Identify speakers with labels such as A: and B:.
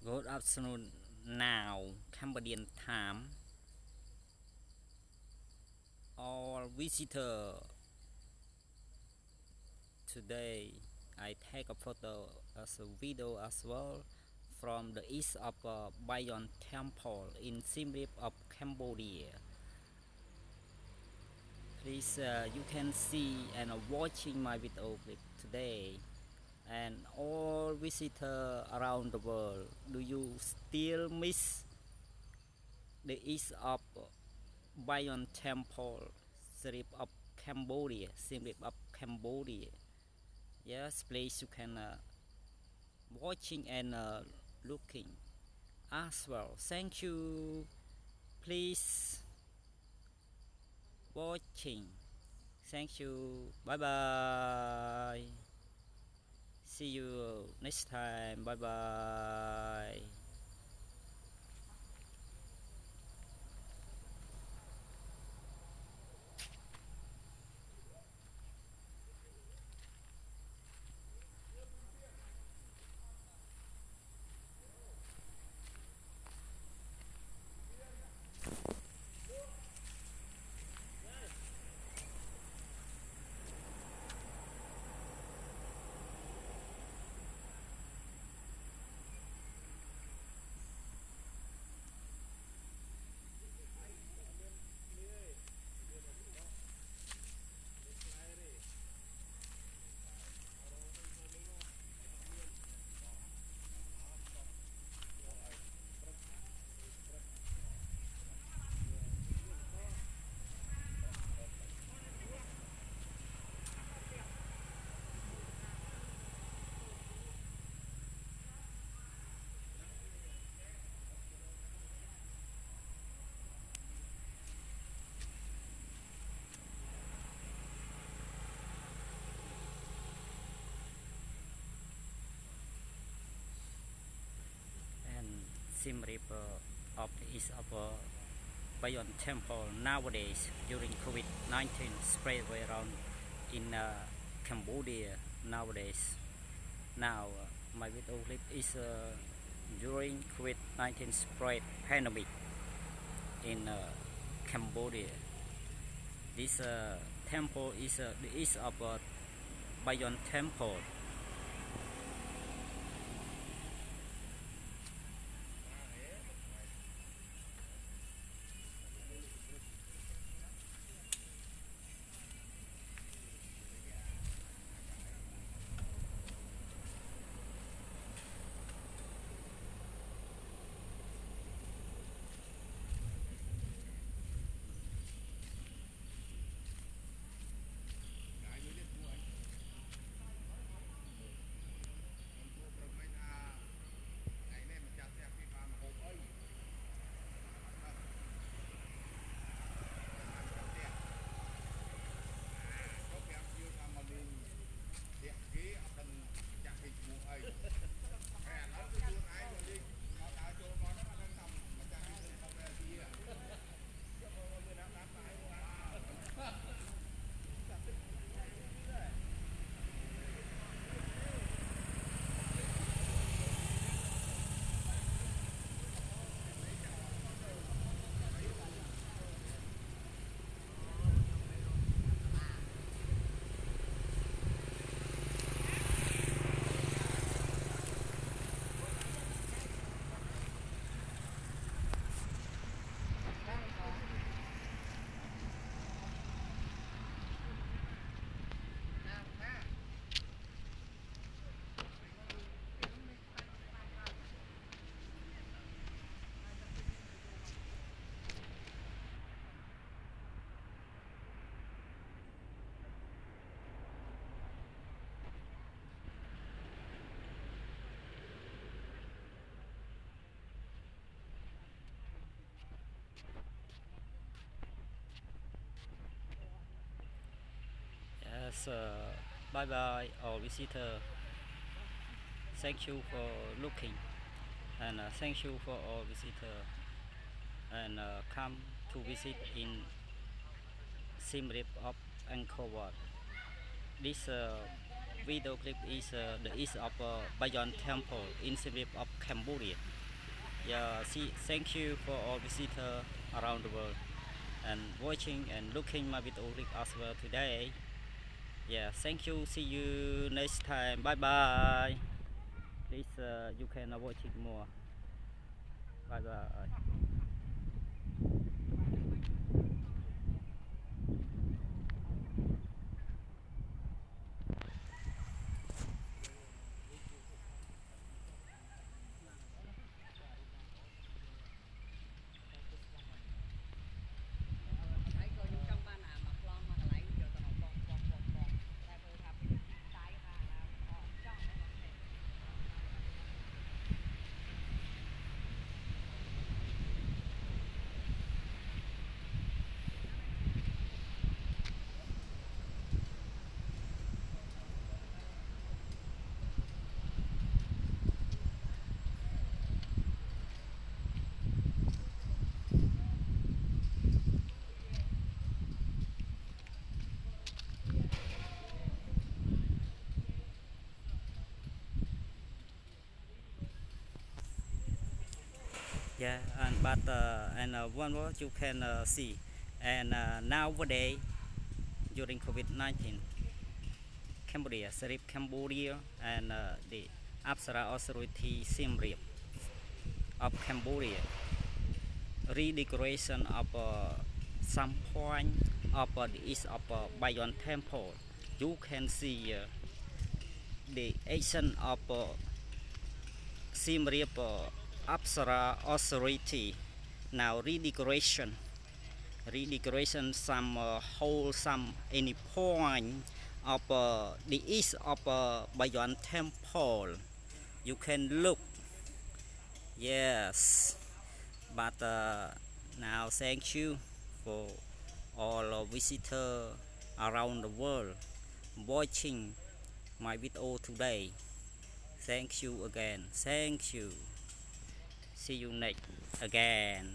A: Good afternoon now, Cambodian time. All visitor today I take a photo as a video as well from the East of Bayon Temple in Siem Reap of Cambodia. Please you can see and watching my video clip today. And all visitor around the world, do you still miss the East of Bayon Temple, Strip of Cambodia, Strip of Cambodia? Yes, please you can watching and looking as well. Thank you. Please watching. Thank you. Bye bye. See you next time. Bye bye. And Siem Reap of the East of Bayon Temple nowadays during COVID-19 spread way around in Cambodia nowadays. Now my video clip is during COVID-19 spread pandemic in Cambodia. This temple is the East of Bayon Temple. Yes, bye bye all visitor. Thank you for looking and thank you for all visitor and come to visit in Siem Reap of Chhour. This video clip is the East of Bayon Temple in the map of Cambodia. Yeah, see, thank you for all visitors around the world and watching and looking my video clip as well today. Yeah, thank you. See you next time. Bye bye. Please, you can watch it more. Bye bye. Yeah, and but one more you can see, and nowadays during COVID-19, Cambodia, Serif Cambodia, and the Apsara Authority Siem Reap of Cambodia, redecoration of some point of the East of Bayon Temple. You can see the action of Siem Reap Apsara Authority now redecoration some whole some any point of the east of Bayon Temple. You can look, yes, but now thank you for all visitors around the world watching my video today. Thank you again. Thank you. See you next again.